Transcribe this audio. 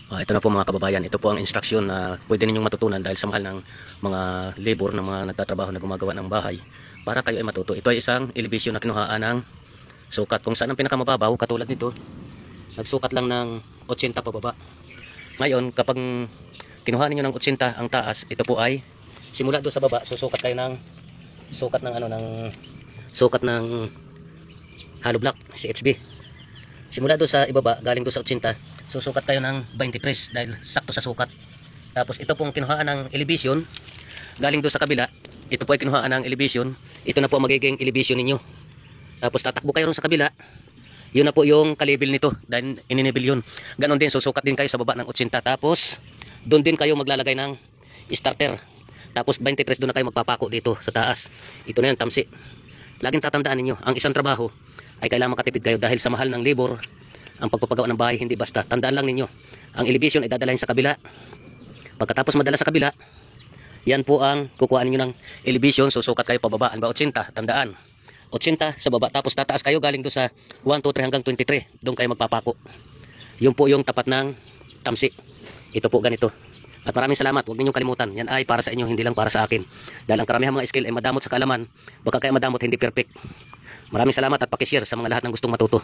Ito na po mga kababayan, ito po ang instruction na pwede ninyong matutunan dahil sa mahal ng mga labor ng mga nagtatrabaho na gumagawa ng bahay para kayo ay matuto. Ito ay isang elevation na kinuhaan ng sukat kung saan ang pinakamababaw katulad nito, nagsukat lang ng 80 pababa. Ngayon kapag kinuha niyo ng 80 ang taas, ito po ay simula doon sa baba, susukat kayo ng sukat ng sukat ng hollow block CHB. Simula doon sa ibaba, galing doon sa 80, susukat kayo ng 23 dahil sakto sa sukat. Tapos ito pong kinuhaan ng elevation, galing doon sa kabila, ito po ay kinuhaan ng elevation, ito na po magiging elevation ninyo. Tapos tatakbo kayo rin sa kabila, yun na po yung kalibil nito dahil ininibil yun. Ganon din, susukat din kayo sa baba ng 80, tapos doon din kayo maglalagay ng starter. Tapos 23 doon na kayo magpapako dito sa taas. Ito na yan, tamsi. Laging tatandaan ninyo, ang isang trabaho ay kailangan makatipid kayo dahil sa mahal ng labor. Ang pagpapagawa ng bahay hindi basta. Tandaan lang ninyo, ang elevation ay dadalhin sa kabila. Pagkatapos madala sa kabila, yan po ang kukuhaan ninyo ng elevation. Susukat kayo pababa, ba 80, tandaan 80 sa baba, tapos tataas kayo galing doon sa 1, 2, 3 hanggang 23, doon kayo magpapako. Yun po yung tapat ng tamsi. Ito po ganito. At maraming salamat, huwag ninyong kalimutan, yan ay para sa inyo, hindi lang para sa akin. Dahil ang karamihan mga skill ay madamot sa kaalaman, baka kaya madamot, hindi perfect. Maraming salamat at pakishare sa mga lahat ng gustong matuto.